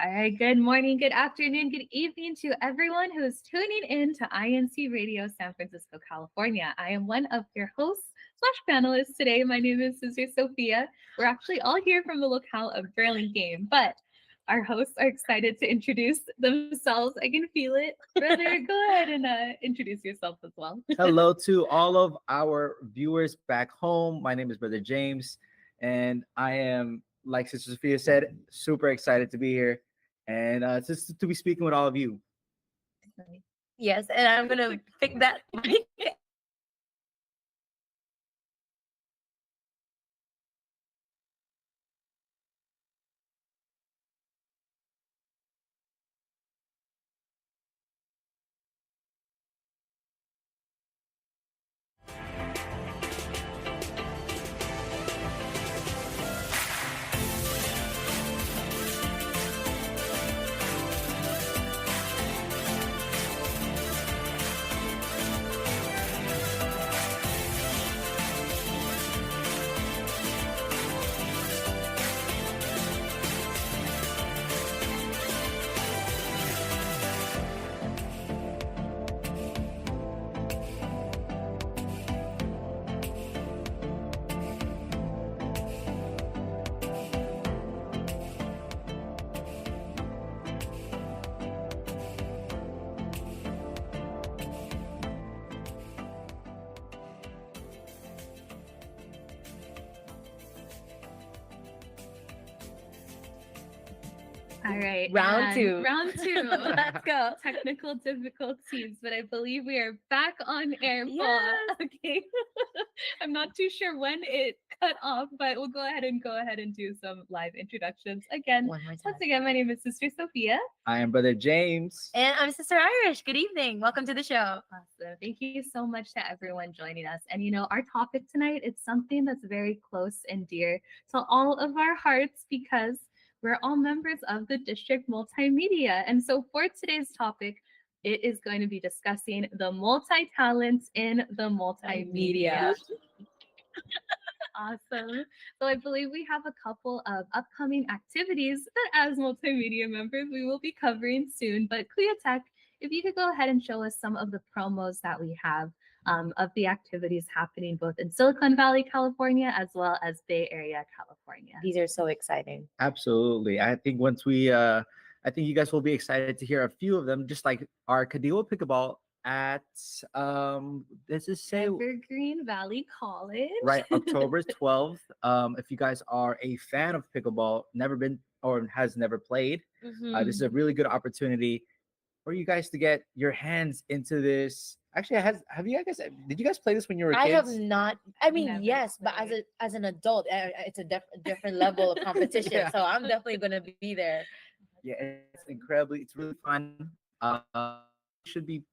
All right, good morning, good afternoon, good evening to everyone who is tuning in to INCRadio San Francisco, California. I am one of your hosts slash panelists today. My name is Sister Sophia. We're actually all here from the locale of Burlingame, but our hosts are excited to introduce themselves. I can feel it. Brother, go ahead and introduce yourself as well. Hello to all of our viewers back home. My name is Brother James, and I am, like Sister Sophia said, super excited to be here and just to be speaking with all of you. Yes, and I'm gonna pick that. All right. Round and two. Round two. Let's go. Technical difficulties, but I believe we are back on air. Paula. Yes. Okay. I'm not too sure when it cut off, but we'll go ahead and do some live introductions again. One more time. Once again, my name is Sister Sophia. I am Brother James. And I'm Sister Irish. Good evening. Welcome to the show. Awesome. Thank you so much to everyone joining us. And our topic tonight, it's something that's very close and dear to all of our hearts because we're all members of the district multimedia. And so for today's topic, it is going to be discussing the multi-talents in the multimedia. Awesome. So I believe we have a couple of upcoming activities that as multimedia members we will be covering soon. But Clea Tech, if you could go ahead and show us some of the promos that we have of the activities happening both in Silicon Valley, California, as well as Bay Area, California. These are so exciting. Absolutely. I think once we, I think you guys will be excited to hear a few of them, just like our Cadillo Pickleball at, let's just say, Evergreen Valley College. right, October 12th. If you guys are a fan of pickleball, never been or has never played, this is a really good opportunity for you guys to get your hands into this. Actually, have you guys? Did you guys play this when you were kids? I have not. I mean, Never yes, but played. as an adult, it's a different level of competition. Yeah. So I'm definitely gonna be there. Yeah, it's incredibly. It's really fun. Should be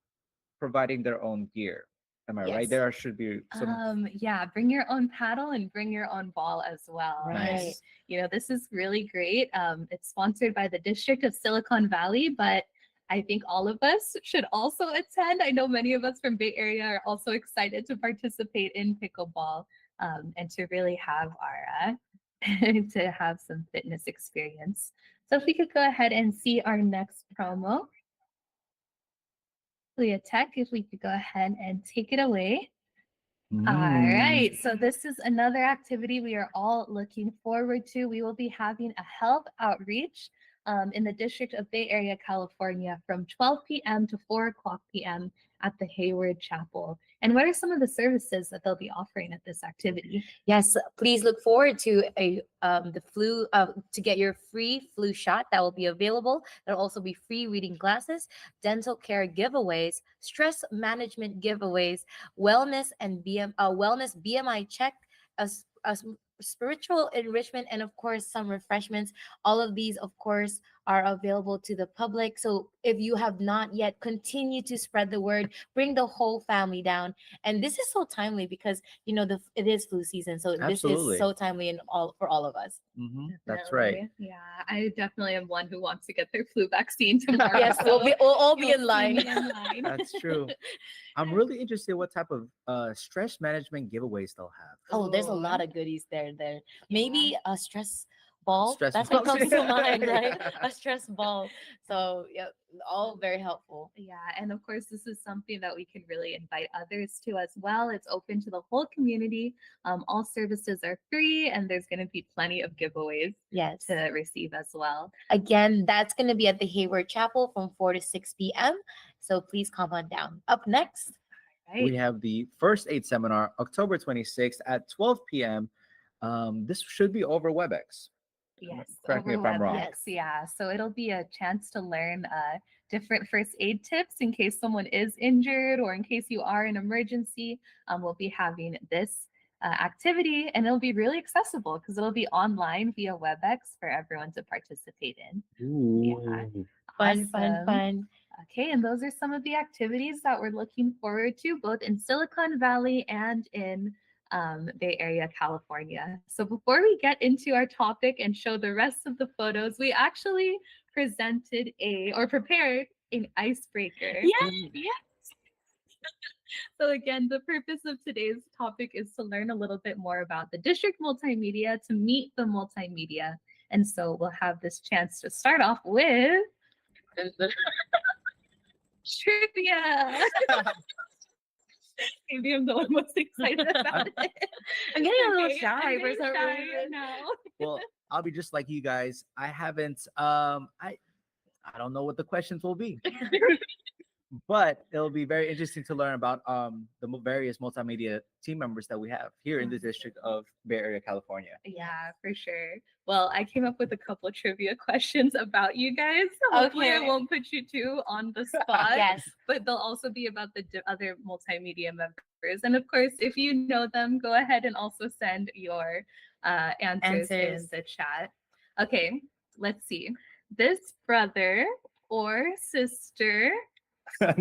providing their own gear. Am I right? Yes. There should be some. Yeah, bring your own paddle and bring your own ball as well. Right. And, this is really great. It's sponsored by the District of Silicon Valley, but I think all of us should also attend. I know many of us from Bay Area are also excited to participate in pickleball and to really have our to have some fitness experience. So if we could go ahead and see our next promo. Leah Tech, if we could go ahead and take it away. All right, so this is another activity we are all looking forward to. We will be having a health outreach in the District of Bay Area, California from 12 p.m. to 4 o'clock p.m. at the Hayward Chapel. And what are some of the services that they'll be offering at this activity? Yes, please look forward to the flu to get your free flu shot that will be available. There'll also be free reading glasses, dental care giveaways, stress management giveaways, wellness BMI check, as spiritual enrichment, and of course some refreshments. All of these, of course, are available to the public. So if you have not yet, continue to spread the word, bring the whole family down. And this is so timely because it is flu season, so Absolutely. this is so timely for all of us. That's right. Definitely. Yeah, I definitely am one who wants to get their flu vaccine tomorrow. Yes, so we'll all be you'll in see line. me in line. That's true. I'm really interested in what type of stress management giveaways they'll have. Oh, there's a Ooh. lot of goodies there. Maybe a stress ball. Stress That's what balls. comes to mind, right? A stress ball. So yeah, all very helpful. Yeah, and of course, this is something that we can really invite others to as well. It's open to the whole community. All services are free, and there's going to be plenty of giveaways Yes. to receive as well. Again, that's going to be at the Hayward Chapel from 4 to 6 p.m. So please come on down. Up next, Right? We have the First Aid Seminar, October 26th at 12 p.m. This should be over WebEx. Yes, Correct me over if I'm wrong. WebEx. Yeah, so it'll be a chance to learn different first aid tips in case someone is injured or in case you are in emergency. We'll be having this activity, and it'll be really accessible because it'll be online via WebEx for everyone to participate in. Yeah. fun, fun, Awesome. fun. Okay, and those are some of the activities that we're looking forward to, both in Silicon Valley and in Bay Area, California. So before we get into our topic and show the rest of the photos, we actually prepared an icebreaker. Yeah. So again, the purpose of today's topic is to learn a little bit more about the district multimedia, to meet the multimedia. And so we'll have this chance to start off with trivia. Maybe I'm the one most excited about it. I'm getting a little Okay, shy I'm for getting some shy reason. now. Well, I'll be just like you guys. I haven't I don't know what the questions will be. But it'll be very interesting to learn about various multimedia team members that we have here in the District of Bay Area, California. Yeah, for sure. Well, I came up with a couple trivia questions about you guys. Hopefully, I Okay. won't put you two on the spot. Yes. But they'll also be about the other multimedia members. And of course, if you know them, go ahead and also send your answers in Answers. the chat. Okay, let's see. This brother or sister. Wait.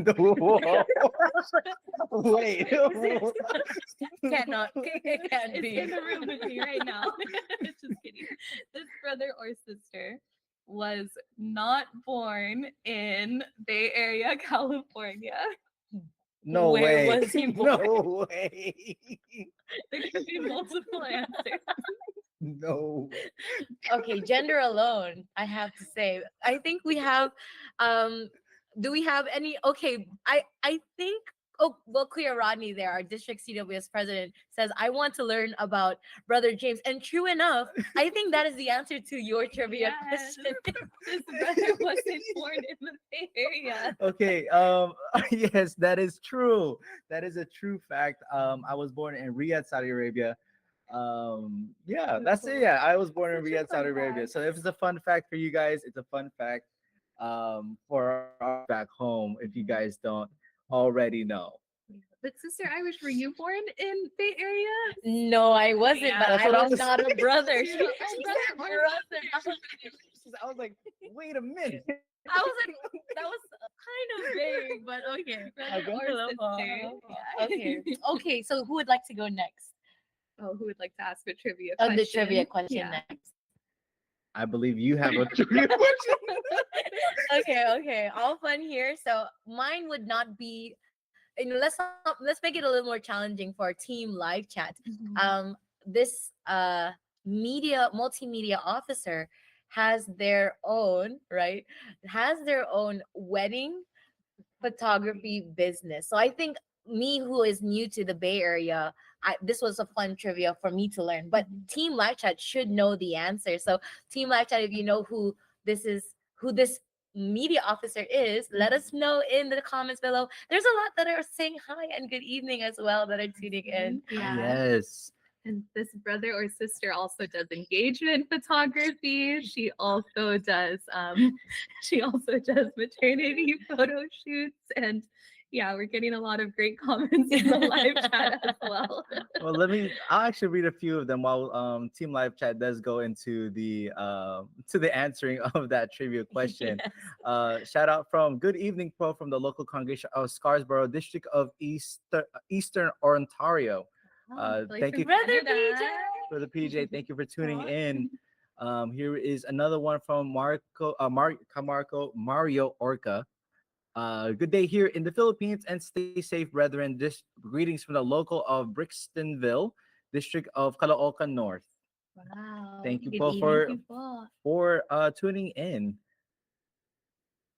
Cannot. It can't It's be. in the room with me right now. Just kidding. This brother or sister was not born in Bay Area, California. No Where way. was he born? No way. There could be multiple answers. No. Okay, gender alone, I have to say. I think we have do we have any I think Clear Rodney there, our district CWS president, says, I want to learn about Brother James. And true enough, I think that is the answer to your trivia Yes. question. This brother wasn't born in the Bay Area. Okay. Yes, that is true. That is a true fact. I was born in Riyadh, Saudi Arabia. Yeah, that's it. Yeah, I was born in Such a Riyadh, Saudi fun Arabia. fact. So if it's a fun fact for you guys, it's a fun fact for our back home if you guys don't already know. But Sister Irish, were you born in Bay Area? No, I wasn't, Yeah. but That's I what I was was not a saying. brother. She She said said brother. brother. I was like, wait a minute. I was like, that was kind of vague, but okay. Brother or sister. Okay. Okay, so who would like to go next? Oh, who would like to ask a trivia On question? the trivia question Yeah. next. I believe you have a trivia question. Okay. All fun here. So mine would not be. Let's make it a little more challenging for our team live chat. This multimedia officer has their own wedding photography business. So I think me, who is new to the Bay Area, this was a fun trivia for me to learn. But Team Live Chat should know the answer. So Team Live Chat, if you know who this media officer is, let us know in the comments below. There's a lot that are saying hi and good evening as well that are tuning in. Yeah. Yes. And this brother or sister also does engagement photography. She also does maternity photo shoots. And yeah, we're getting a lot of great comments in the live chat as well. Well, I'll actually read a few of them while Team Live Chat does go into the answering of that trivia question. Shout out from Good Evening Pro from the local congregation of Scarborough, District of Eastern Ontario. Thank you Brother Canada. PJ. for the PJ. Thank you for tuning in. Here is another one from Mario Orca. Good day here in the Philippines and stay safe, brethren. Greetings from the local of Brixtonville, District of Caloocan North. Wow. Thank you Good both evening. for tuning in.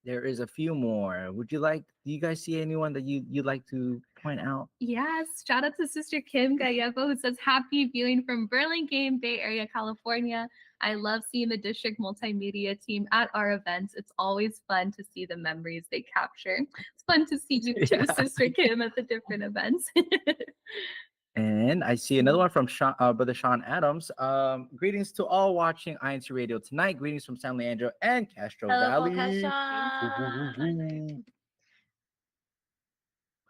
There is a few more. Do you guys see anyone that you'd like to point out? Yes, shout out to Sister Kim Gallego who says happy viewing from Burlingame, Bay Area, California. I love seeing the district multimedia team at our events. It's always fun to see the memories they capture. It's fun to see you too, Yeah. Sister Kim, at the different events. And I see another one from Brother Sean Adams. Greetings to all watching INC Radio tonight. Greetings from San Leandro and Castro Hello, Valley. Bokashan.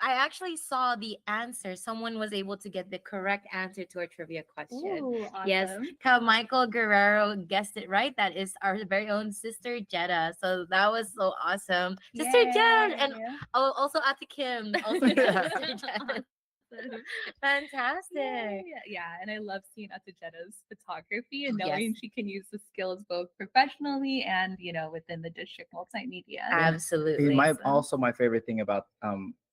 I actually saw the answer. Someone was able to get the correct answer to our trivia question. Ooh, Yes, awesome. Michael Guerrero guessed it right. That is our very own Sister Jetta. So that was so awesome. Sister Jetta, and also Ate Kim. Also Yeah. Sister Jetta. Awesome. Fantastic. Yeah, and I love seeing Atajetta's photography and Yes. knowing she can use the skills both professionally and within the district multimedia. Absolutely. My favorite thing about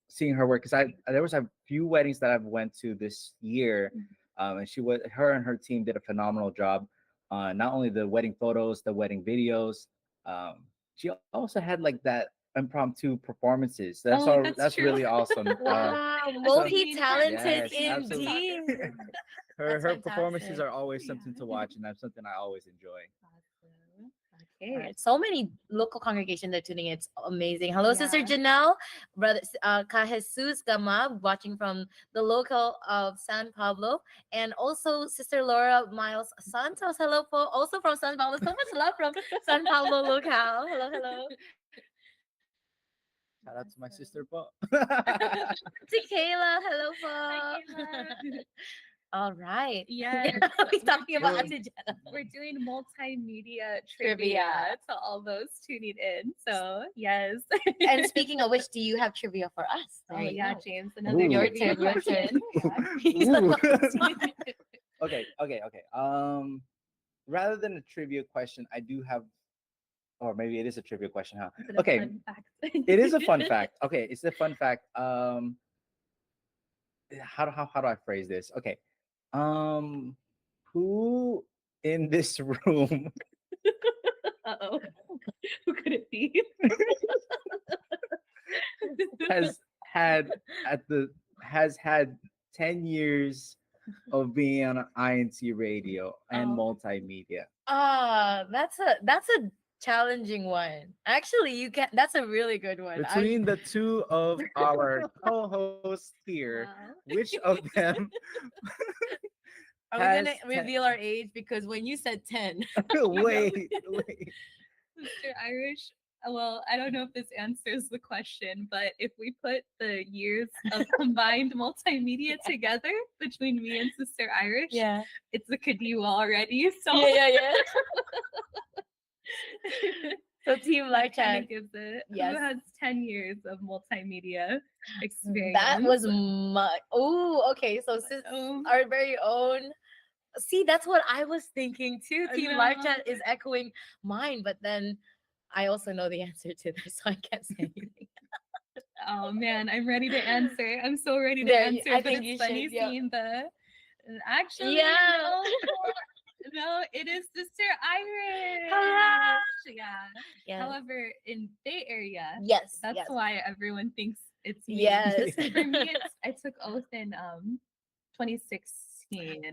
seeing her work, because there was a few weddings that I've went to this year, and her and her team did a phenomenal job. Not only the wedding photos, the wedding videos. She also had like that impromptu performances. That's true. really awesome. Wow, multi-talented Yes, absolutely. indeed. Her That's performances fantastic. are always something Yeah. to watch, and that's something I always enjoy. Awesome. Okay. Right. So many local congregations are tuning in. It's amazing. Hello, Sister Yeah. Janelle, brother Ka Jesus Gama, watching from the local of San Pablo, and also Sister Laura Miles Santos. Hello, also from San Pablo. So much love from San Pablo locale. Hello, hello. Shout out to my sister, Bo. To Kayla. Hello, Hi, po. Kayla. All right. Yes. We're talking about Good. Ate Jenna. We're doing multimedia Trivia. trivia to all those tuning in. So, yes. And speaking of which, do you have trivia for us? Oh, There you yeah, go. James. Another Ooh. Your trivia turn, your turn. question. Ooh. Okay. Rather than a trivia question, I do have, or maybe it is a trivia question, huh? Is it a Okay, fun fact? it is a fun fact. Okay, it's a fun fact. How do I phrase this? Okay, who in this room Uh-oh. Who could it be? has had has had 10 years of being on INC radio and multimedia? That's a challenging one. Actually, you can. That's a really good one. Between the two of our co-hosts here, Wow. which of them Are we has gonna reveal our age? Because when you said 10, wait. Mr. Irish, well, I don't know if this answers the question, but if we put the years of combined multimedia together between me and Sister Irish, yeah, it's a Kadiwa already. So yeah. So Team Live that kind Chat. of gives it. Yes. Who has 10 years of multimedia experience? That was my. Oh, okay. So since our very own. See, that's what I was thinking too. Team Live Chat is echoing mine, but then I also know the answer to this, so I can't say anything. Oh man, I'm ready to answer. I'm so ready to There, answer. I But think it's you funny should, yeah. seeing the actually Yeah. no, it is Sister Irish. Hello. Yeah. However, in Bay Area, Yes, that's yes. why everyone thinks it's me. Yes. For me, I took oath in 2016.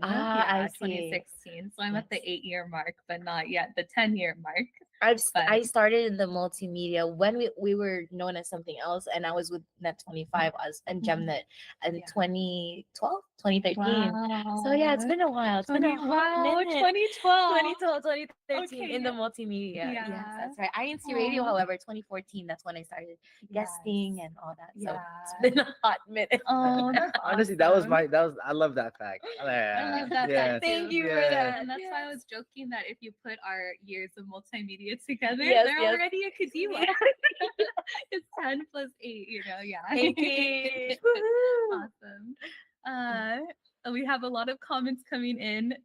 I see. 2016. So I'm at the 8-year mark, but not yet the 10-year mark. I started in the multimedia when we were known as something else, and I was with Net 25 and Gemnet in 2012, 2013. Wow. So yeah, it's been a while. It's been a hot minute. 2012. 2013 in the multimedia. Yeah. Yes, that's right. INC Radio, however, 2014. That's when I started guesting and all that. So it's been a hot minute. Oh, that's honestly, awesome. I love that fact. I love that Yes. fact. Thank you for Yes. that. And that's why I was joking that if you put our years of multimedia together, Yes, they're yes. already a Kadiwa. It's 10 plus 8, yeah. Hey, kids. Awesome. We have a lot of comments coming in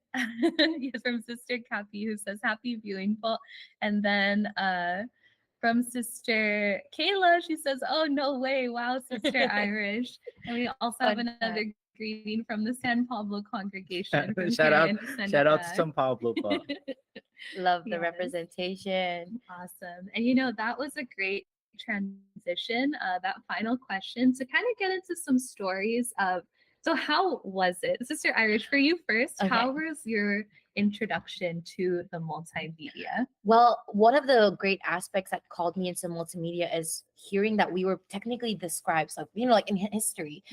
yes, from Sister Kathy, who says happy viewing, Paul. And then from Sister Kayla, she says, oh, no way. Wow, Sister Irish. And we also have Fun another greeting from the San Pablo congregation. From shout out, Karen to shout out to Seneca. San Pablo pa. Love the Yes. representation. Awesome. And that was a great transition, that final question, to kind of get into some stories of, so how was it, Sister Irish, for you first? Okay. How was your introduction to the multimedia? Well, one of the great aspects that called me into multimedia is hearing that we were technically the scribes of, like in history,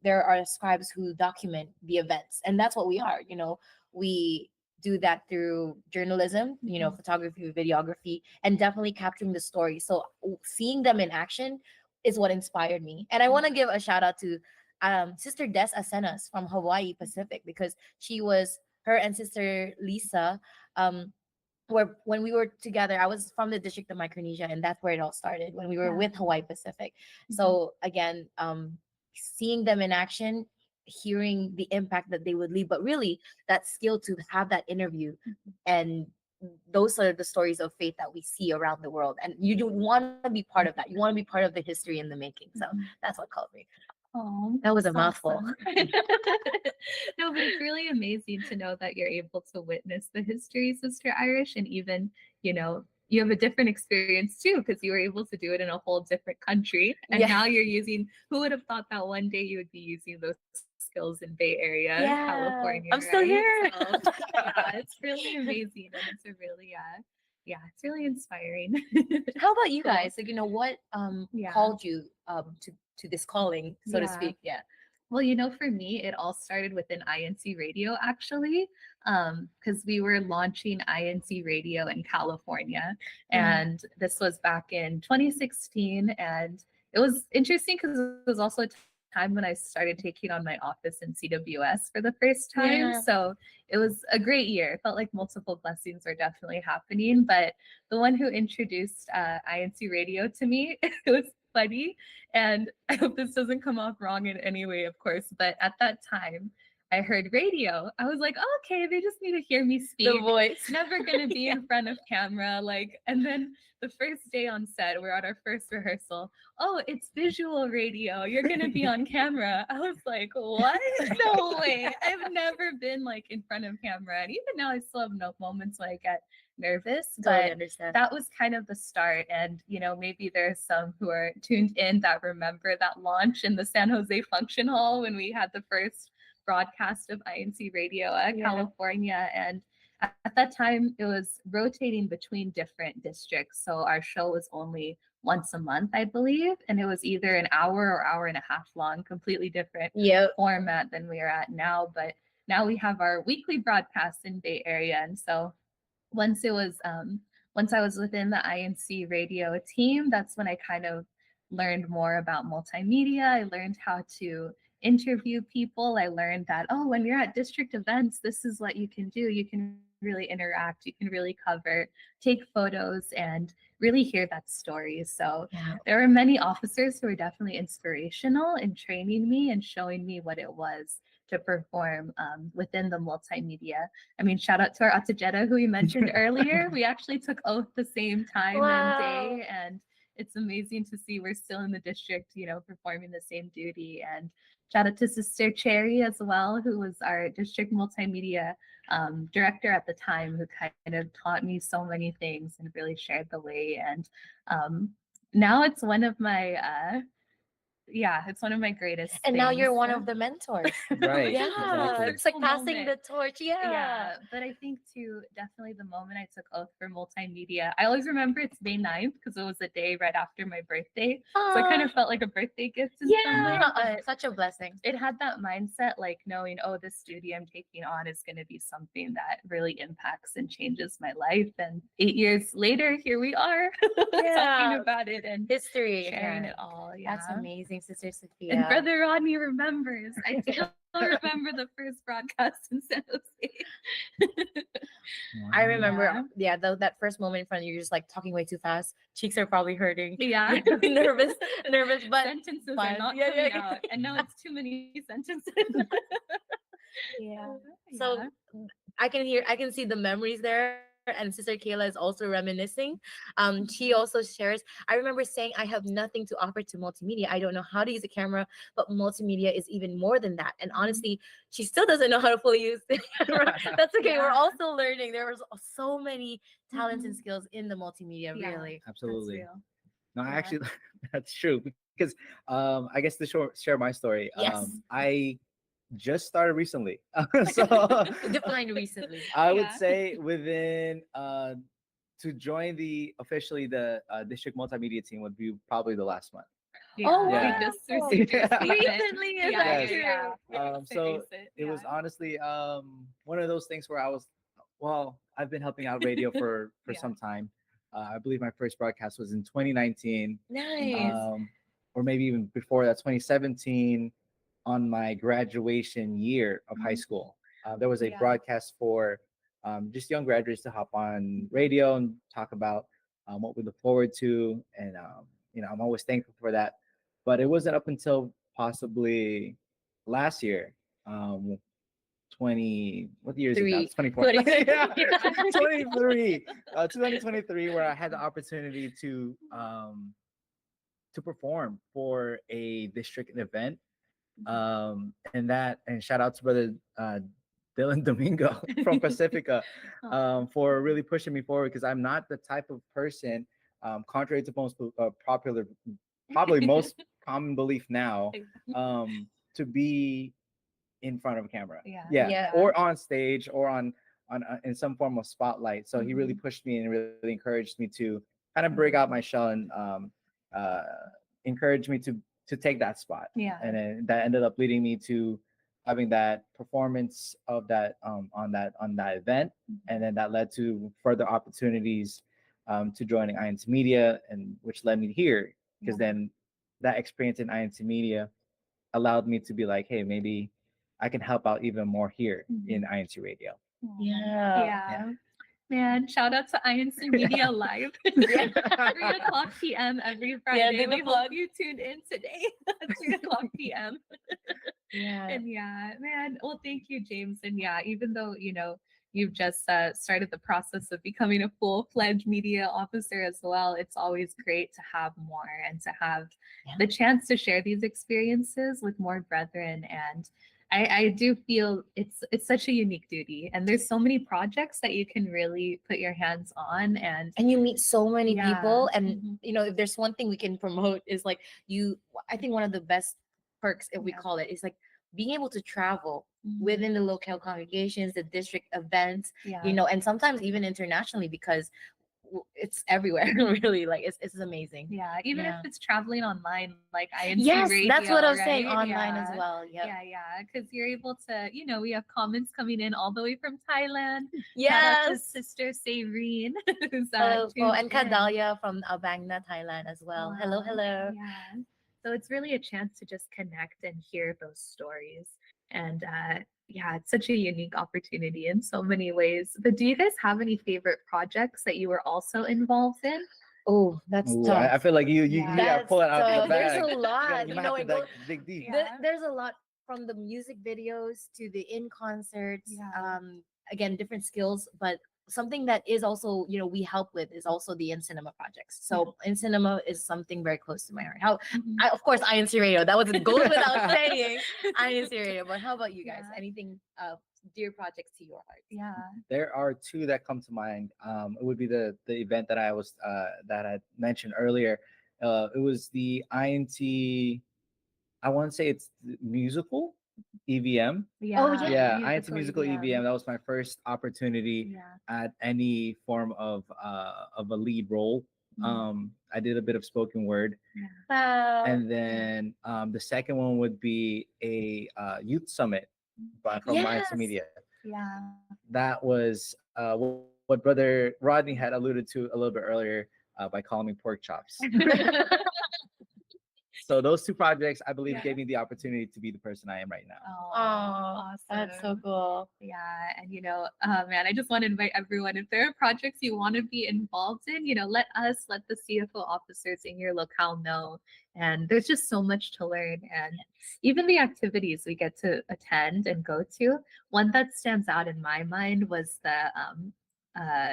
there are scribes who document the events, and that's what we are. We do that through journalism, photography, videography, and definitely capturing the story. So seeing them in action is what inspired me. And I want to give a shout out to Sister Des Asenas from Hawaii Pacific, because her and Sister Lisa, when we were together, I was from the District of Micronesia, and that's where it all started, when we were with Hawaii Pacific. So again, seeing them in action, hearing the impact that they would leave, but really that skill to have that interview, and those are the stories of faith that we see around the world, and you do want to be part of that. You want to be part of the history in the making. So that's what called me. Oh, That was a that's mouthful. awesome. No, but it's really amazing to know that you're able to witness the history, Sister Irish, and even, you have a different experience too, because you were able to do it in a whole different country. And now you're using, who would have thought that one day you would be using those skills in Bay Area, California? I'm still here. So, yeah, it's really amazing. And it's a really, it's really inspiring. How about you Cool. guys? Like, what called you to this calling, so to speak? Yeah. Well, for me, it all started within INC Radio, actually, because we were launching INC Radio in California. And this was back in 2016. And it was interesting because it was also a time when I started taking on my office in CWS for the first time. So it was a great year. It felt like multiple blessings were definitely happening. But the one who introduced INC Radio to me, it was funny, and I hope this doesn't come off wrong in any way, of course, but at that time I heard radio. I was like, oh, okay, they just need to hear me speak. The voice. Never gonna be in front of camera. And then the first day on set, we're at our first rehearsal. Oh, it's visual radio. You're gonna be on camera. I was like, what? No way. I've never been in front of camera. And even now I still have no moments when I get nervous, but that was kind of the start. And maybe there's some who are tuned in that remember that launch in the San Jose Function Hall when we had the first broadcast of INC Radio at California. And at that time it was rotating between different districts, so our show was only once a month, I believe, and it was either an hour or hour and a half long, completely different format than we are at now. But now we have our weekly broadcasts in Bay Area. And so once I was within the INC Radio team, that's when I kind of learned more about multimedia. I learned how to interview people. I learned that, when you're at district events, this is what you can do. You can really interact, you can really cover, take photos, and really hear that story. So there were many officers who were definitely inspirational in training me and showing me what it was to perform within the multimedia. I mean, shout out to our Atajeta who we mentioned earlier. We actually took oath the same time and day, and it's amazing to see we're still in the district, performing the same duty. And shout out to Sister Cherry as well, who was our district multimedia director at the time, who kind of taught me so many things and really shared the way. And now it's one of my it's one of my greatest and things. now you're one of the mentors. Right. It's like passing the torch. But I think too, definitely the moment I took oath for multimedia, I always remember it's May 9th because it was the day right after my birthday. So it kind of felt like a birthday gift in some way. Such a blessing. It had that mindset, knowing, this duty I'm taking on is going to be something that really impacts and changes my life. And 8 years later, here we are talking about it and history, sharing it all. That's amazing, Sister Sophia. And Brother Rodney remembers. I still remember the first broadcast in San Jose. I remember, that first moment in front of you, you're just talking way too fast. Cheeks are probably hurting. Yeah. nervous, but sentences are not coming out. And now it's too many sentences. So I can see the memories there. and Sister Kayla is also reminiscing. She also shares, I remember saying, I have nothing to offer to multimedia. I don't know how to use a camera, but multimedia is even more than that. And honestly, she still doesn't know how to fully use the camera. That's okay. We're Yeah. also learning. There was so many talents and Mhm. skills in the multimedia, Yeah. really. Absolutely. That's real. No, Yeah. actually, that's true because I guess to share my story. Yes. I just started recently, so Defined recently. I would Yeah. say within to join the officially the district multimedia team would be probably the last month. Oh, We Yeah. just wow. received your Yeah. statement. Recently, is Yeah, that Yes. yeah, true? yeah. So Recent, it was yeah. honestly one of those things where I was, well, I've been helping out radio for Yeah. some time. I believe my first broadcast was in 2019, Nice. or maybe even before that, 2017, on my graduation year of high Mhm. school. There was a Yeah. broadcast for just young graduates to hop on radio and talk about what we look forward to, and I'm always thankful for that. But it wasn't up until possibly last year, 20, what year is it now? Three. It's 24. 23. Yeah, 23, 2023, where I had the opportunity to perform for a district event. And shout out to brother Dylan Domingo from Pacifica Oh. for really pushing me forward, because I'm not the type of person, contrary to most popular, probably most common belief now, to be in front of a camera. Yeah. Yeah. Or on stage, or on in some form of spotlight. So he really Mhm. pushed me and really encouraged me to kind of break out my shell, and uh, encouraged me to take that spot. Yeah. And then that ended up leading me to having that performance of that on that event, and then that led to further opportunities to joining INC Media, and which led me here, because Yeah. then that experience in INC Media allowed me to be like, hey, maybe I can help out even more here in Mhm. INC Radio. Yeah. Yeah. Man, shout out to INC Media Live. Yeah. 3 o'clock p.m. every Friday. do the We hope plug. you tuned in today at 3 o'clock p.m. Yeah. And yeah, man. Well, thank you, James. And yeah, even though you've just started the process of becoming a full-fledged media officer as well, it's always great to have more and to have Yeah. the chance to share these experiences with more brethren. And I do feel it's such a unique duty, and there's so many projects that you can really put your hands on. And And you meet so many Yeah. people, and Mhm. if there's one thing we can promote is like I think one of the best perks, if we Yeah. call it, is like being able to travel Mhm. within the local congregations, the district events, Yeah. and sometimes even internationally, because it's everywhere. Really, like it's amazing. Yeah, even if Yeah. it's traveling online, like INC Yes, Radio, that's what I was saying, right? online as Yeah. well. Yep. Yeah, because you're able to, we have comments coming in all the way from Thailand. Shout out to Yes. Sister Sayreen, who's Oh, tuned and in. Kadalia from Albangna, Thailand as well. Hello, Wow. hello. Yeah. So it's really a chance to just connect and hear those stories. And yeah, it's such a unique opportunity in so many ways. But do you guys have any favorite projects that you were also involved in? Oh, that's Ooh, tough. I feel like you Yeah. gotta That's pull it out of tough. the There's bag. a lot. You You might know, have it to goes. dig deep. Yeah. There's a lot from the music videos to the in concerts. Yeah. Again, different skills, but something that is also we help with is also the in cinema projects. So in cinema is something very close to my heart. Mhm. Of course, INC Radio. That goes without saying. INC Radio. But how about you guys? Yeah. Anything dear projects to your heart? Yeah. There are two that come to mind. It would be the event that I mentioned earlier. It was the INT. I want to say it's the musical EVM. Yeah. Oh, yeah. Yeah, INT musical EVM. EVM. That was my first opportunity Yeah. at any form of a lead role. I did a bit of spoken word, Wow. and then the second one would be a youth summit from INT Yes. Media. Yeah. That was what brother Rodney had alluded to a little bit earlier by calling me pork chops. So those two projects, I believe, Yeah. gave me the opportunity to be the person I am right now. Oh, Oh, that's so awesome. cool. Yeah, and man, I just want to invite everyone. If there are projects you want to be involved in, let the CFO officers in your locale know. And there's just so much to learn, and even the activities we get to attend and go to. One that stands out in my mind was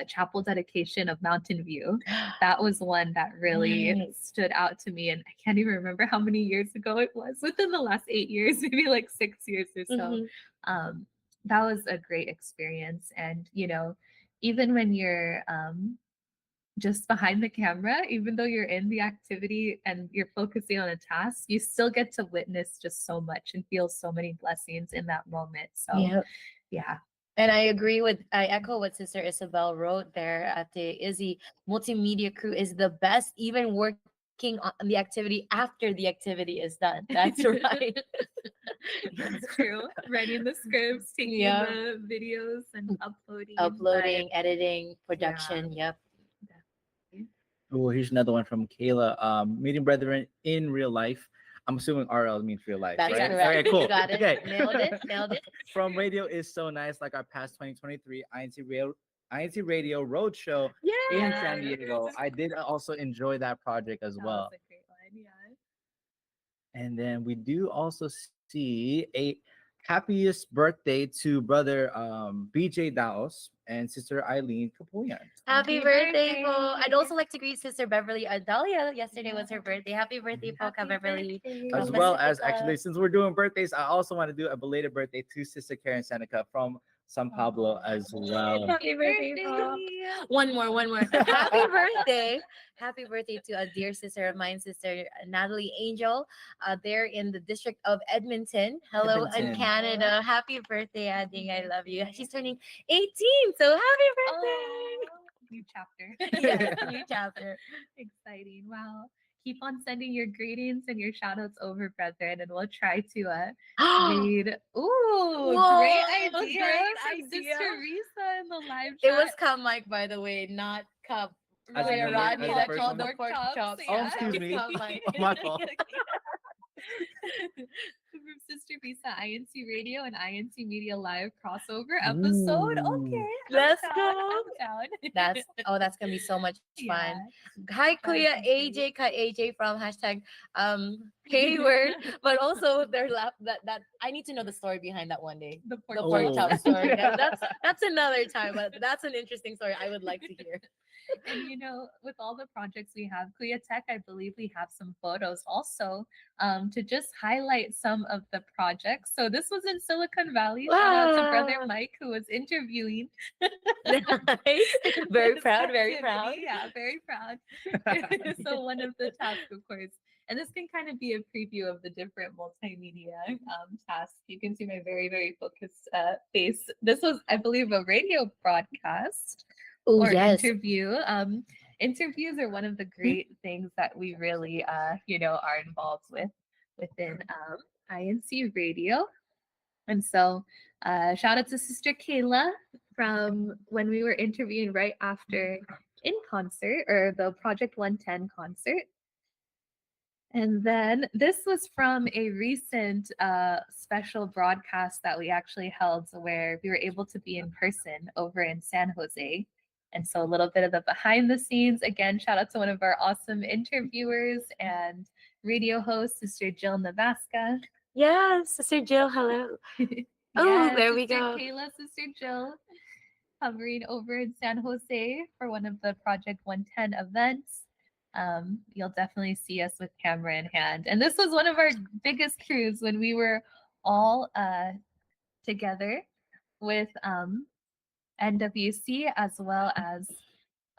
chapel dedication of Mountain View. That was one that really Nice. stood out to me, and I can't even remember how many years ago it was. Within the last 8 years, maybe like 6 years or so. Mhm. That was a great experience, and even when you're just behind the camera, even though you're in the activity and you're focusing on a task, you still get to witness just so much and feel so many blessings in that moment. So, Yeah. yeah. And I echo what Sister Isabel wrote there at the Izzy multimedia crew is the best, even working on the activity after the activity is done. That's right. That's true. Writing the scripts, taking Yeah. the videos and uploading. Uploading, editing, but production. Yep. definitely. Oh, here's another one from Kayla. Meeting brethren in real life. I'm assuming RL means real life, That's right? correct. Okay, cool. Got it. Okay. Nailed it. Nailed it. From radio is so nice, like our past 2023 INC Radio Roadshow in San Diego. I did also enjoy that project as That well. was a great one. Yeah. And then we do also see a happiest birthday to brother BJ Daos and sister Eileen Kapuyan. Happy Happy birthday, birthday. po. I'd also like to greet Sister Beverly Adalia. Yesterday was her birthday. Happy birthday, po, Ka Happy Beverly. birthday. As From well as Pacifica. actually, since we're doing birthdays, I also want to do a belated birthday to Sister Karen Seneca from San Pablo as well. Happy birthday, po. One more. Happy birthday. Happy birthday to a dear sister of mine, Sister Natalie Angel. They're in the district of Edmonton. Hello in Edmonton. Canada. Happy birthday, Ading. I love you. She's turning 18. So happy birthday. New chapter. Yes, new chapter. Exciting. Wow. Keep on sending your greetings and your shout outs over, brethren, and we'll try to read. Ooh, Whoa, great idea. great From idea. Sister Risa in the live It chat. was Cup Mike, by the way, not Cup. As in the Rodney as the that first called one? the pork chops. Oh, excuse me. My fault. From Sister Visa INC Radio and INC Media Live crossover episode. Ooh. Okay, Let's I'm go. down. That's gonna be so much fun. Yeah. Hi Kuya Thank you. AJ Ka AJ from hashtag Hayward, but also their lap that I need to know the story behind that one day. The The pork pork Oh. chop story. Yeah. That's another time, but that's an interesting story I would like to hear. And with all the projects we have, Kuya Tech, I believe we have some photos also to just highlight some of the projects. So this was in Silicon Valley. Shout out to Brother Wow. Mike who was interviewing. Nice. Very this proud, very activity. proud. Yeah, very proud. So one of the tasks, of course, and this can kind of be a preview of the different multimedia tasks. You can see my very, very focused face. This was, I believe, a radio broadcast Oh or yes. interview. Interviews are one of the great things that we really, are involved with within INC Radio. And so, shout out to Sister Kayla from when we were interviewing right after In Concert or the Project 110 concert. And then this was from a recent special broadcast that we actually held where we were able to be in person over in San Jose. And so a little bit of the behind the scenes. Again, shout out to one of our awesome interviewers and radio host, Sister Jill Navaska. Yes, Sister Jill, hello. Oh, there we Sister go. Kayla, Sister Jill, hovering over in San Jose for one of the Project 110 events. You'll definitely see us with camera in hand. And this was one of our biggest crews when we were all together with NWC as well as,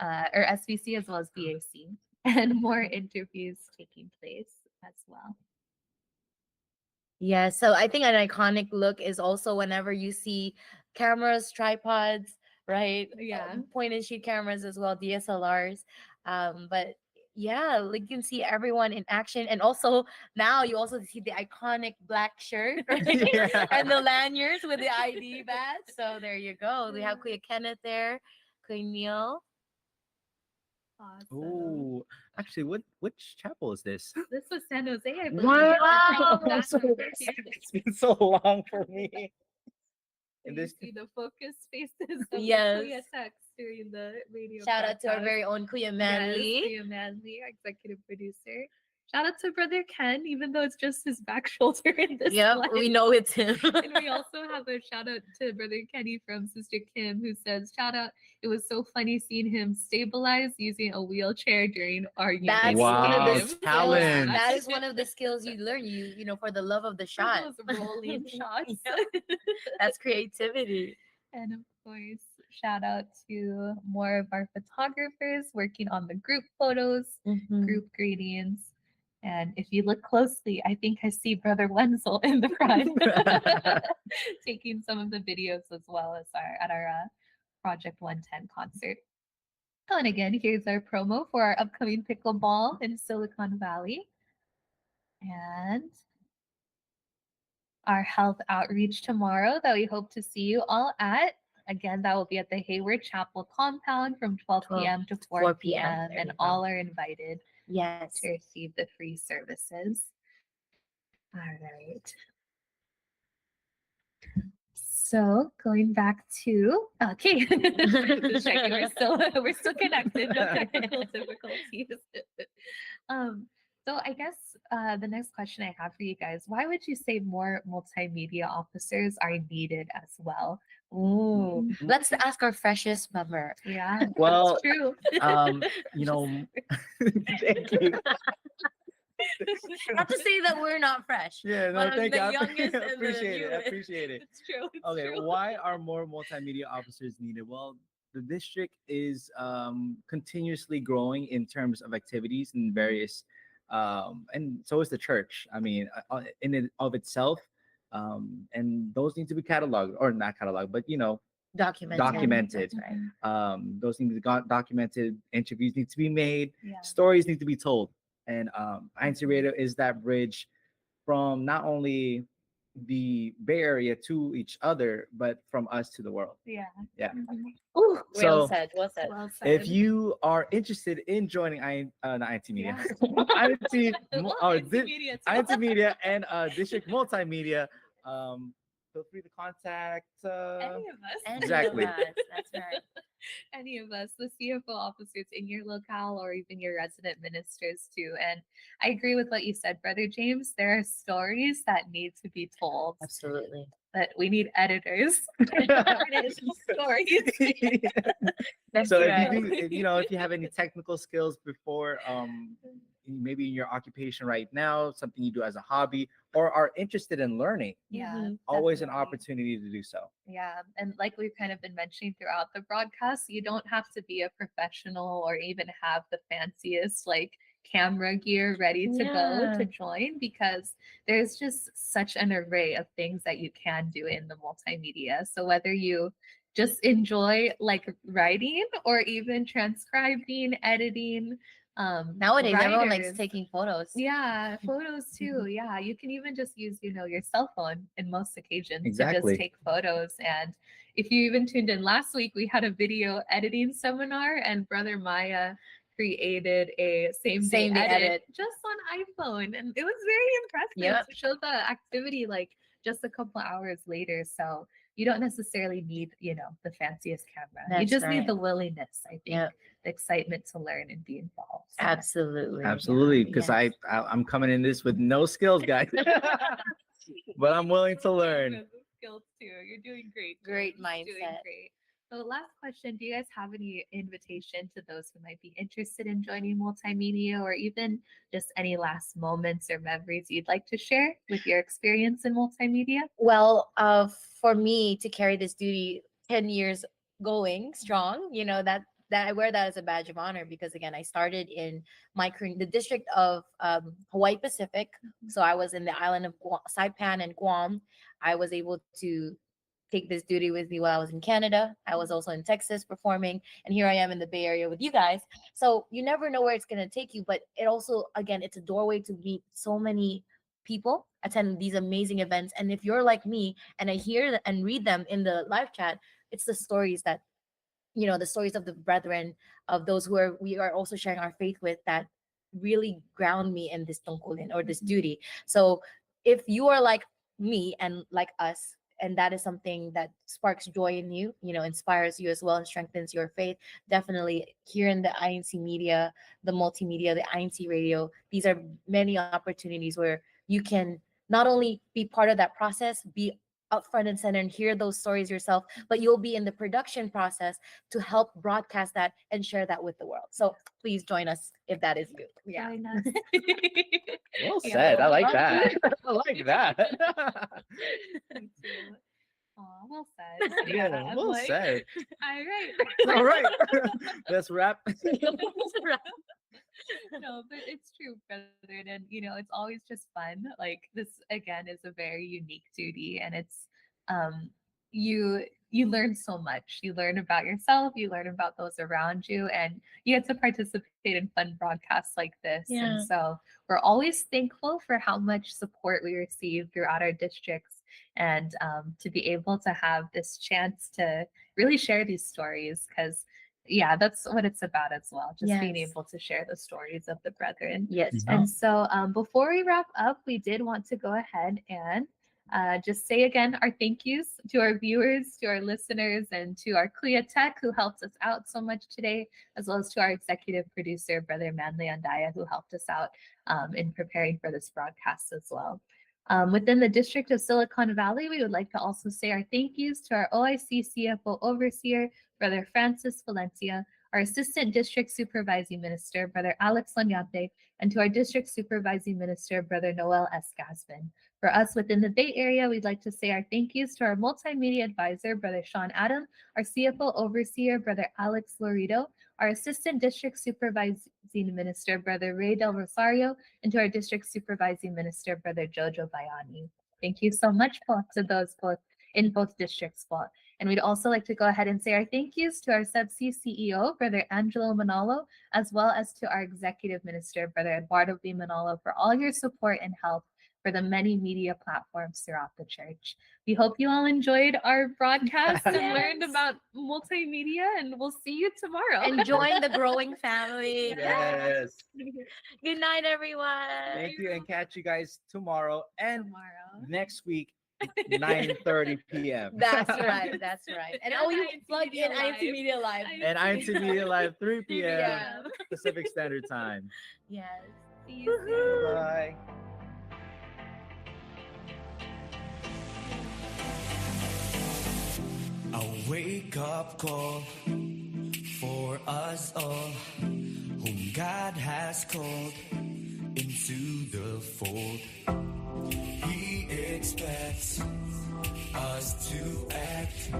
or SVC as well as BAC, and more interviews taking place as well. Yeah, so I think an iconic look is also whenever you see cameras, tripods, right? Yeah. Point and shoot cameras as well, DSLRs. But yeah, like you can see everyone in action, and also now you also see the iconic black shirt, right? Yeah. And the lanyards with the ID badge. So there you go. We have Kuya Kenneth there, Kuya Neil. Awesome. Oh, actually, which chapel is this? This was San Jose, I believe. Wow. It's been so long for me. So And you this see the focus faces of Yes. Kuya Tex during the radio. Shout out to our broadcast. very own Kuya Yes, Manly. Kuya Manly, our executive producer. Shout out to Brother Ken, even though it's just his back shoulder in this Yep, slide. we know it's him. And we also have a shout out to Brother Kenny from Sister Kim, who says, shout out, it was so funny seeing him stabilize using a wheelchair during our That's unit one of the Wow, game." skills. talent. That is one of the skills you learn. You for the love of the For shot. those rolling shots. Yep, that's creativity. And of course, shout out to more of our photographers working on the group photos, Mhm. group greetings. And if you look closely, I think I see Brother Wenzel in the front taking some of the videos as well as our Project 110 concert. Oh, and again, here's our promo for our upcoming pickleball in Silicon Valley. And our health outreach tomorrow that we hope to see you all at. Again, that will be at the Hayward Chapel compound from 12 p.m. to 4 p.m. There and you go. all are invited Yes. to receive the free services. All right. So going back to okay, just checking we're still connected. No technical difficulties. So I guess the next question I have for you guys: why would you say more multimedia officers are needed as well? Ooh. Let's ask our freshest member. Yeah, Well, that's true. you know, thank you. Not to say that we're not fresh. Yeah, no, But I'm thank the you. I youngest and the appreciate it. I newest. appreciate it. It's true. It's Okay, true. why are more multimedia officers needed? Well, the district is continuously growing in terms of activities and various, and so is the church. I mean, in and of itself, and those need to be cataloged or not cataloged, but Documented. documented. That's right. Those need to be documented. Interviews need to be made. Yeah. Stories need to be told, and INCRadio is that bridge from not only the Bay Area to each other, but from us to the world. Yeah. Yeah. Ooh, well So said. Well said. Well said. if you are interested in joining not INT Media, INT, Well, or INT Media too. INT Media and District Multimedia, feel free to contact. Any of us. Any of Exactly. us, that's right. Any of us, the CFO officers in your locale or even your resident ministers too. And I agree with what you said, Brother James. There are stories that need to be told, Absolutely. but we need editors. Stories. That's So right. if you have any technical skills before maybe in your occupation right now, something you do as a hobby or are interested in learning, Yeah. Mhm. always an definitely. opportunity to do so. Yeah. And like we've kind of been mentioning throughout the broadcast, you don't have to be a professional or even have the fanciest like camera gear ready to go Yeah. to join, because there's just such an array of things that you can do in the multimedia. So whether you just enjoy like writing or even transcribing, editing, Nowadays, everyone likes writers. taking photos. Yeah, photos too. Yeah, you can even just use, your cell phone in most occasions to Exactly. just take photos. And if you even tuned in last week, we had a video editing seminar, and Brother Maya created a same day edit just on iPhone, and it was very impressive Yep. to show the activity like just a couple hours later. So you don't necessarily need, the fanciest camera. You That's just need right. the willingness, I think, Yep. the excitement to learn and be involved. So. Absolutely. Absolutely, because Yes. I'm coming in this with no skills, guys, but I'm willing to learn. Has the skills too. You're doing great. Great James. Doing mindset. great. So last question, do you guys have any invitation to those who might be interested in joining multimedia, or even just any last moments or memories you'd like to share with your experience in multimedia? Well, for me to carry this duty 10 years going strong, that I wear that as a badge of honor, because again, I started in the district of Hawaii Pacific. So I was in the island of Saipan and Guam. I was able to take this duty with me while I was in Canada. I was also in Texas performing, and here I am in the Bay Area with you guys. So you never know where it's going to take you, but it also, again, it's a doorway to meet so many people, attend these amazing events. And if you're like me and I hear and read them in the live chat, it's the stories that, the stories of the brethren, of those we are also sharing our faith with, that really ground me in this tungkulin or this duty. So if you are like me and like us, and that is something that sparks joy in you, inspires you as well and strengthens your faith, definitely here in the INC media, the multimedia, the INC radio, these are many opportunities where you can not only be part of that process, be up front and center and hear those stories yourself, but you'll be in the production process to help broadcast that and share that with the world. So please join us if that is you. Yeah. Join us. Well Yeah. said. I like that. I like that. Me too. Aw, well said. Yeah, I'm well like, said. all right. All right. Let's wrap. No, but it's true, brethren. And it's always just fun. Like this again is a very unique duty, and it's um you learn so much. You learn about yourself, you learn about those around you, and you get to participate in fun broadcasts like this. Yeah. And so we're always thankful for how much support we receive throughout our districts, and to be able to have this chance to really share these stories, because yeah, that's what it's about as well. Just being Yes. able to share the stories of the brethren. Yes. Mhm. And so before we wrap up, we did want to go ahead and just say again our thank yous to our viewers, to our listeners, and to our Clea Tech who helped us out so much today, as well as to our executive producer, Brother Manley Andaya, who helped us out in preparing for this broadcast as well. Within the District of Silicon Valley, we would like to also say our thank yous to our OIC CFO Overseer, Brother Francis Valencia, our Assistant District Supervising Minister, Brother Alex Lanyate, and to our District Supervising Minister, Brother Noel S. Gasman. For us within the Bay Area, we'd like to say our thank yous to our Multimedia Advisor, Brother Sean Adam, our CFO Overseer, Brother Alex Lorido, our Assistant District Supervising Minister, Brother Ray Del Rosario, and to our District Supervising Minister, Brother Jojo Bayani. Thank you so much to those both in both districts. And we'd also like to go ahead and say our thank yous to our Subsea CEO, Brother Angelo Manalo, as well as to our Executive Minister, Brother Eduardo B. Manalo, for all your support and help for the many media platforms throughout the church. We hope you all enjoyed our broadcast and learned Yes. about multimedia, and we'll see you tomorrow. And join the growing family. Yes. Good night, everyone. Thank you, and catch you guys tomorrow and tomorrow. next week, 9:30 p.m. That's right. That's right. And And you INC plug Media in Live. INC Media Live. And INC Media Live 3 p.m. Yeah. Pacific Standard Time. Yes. See you soon. Bye. A wake-up call for us all, whom God has called into the fold. He expects us to act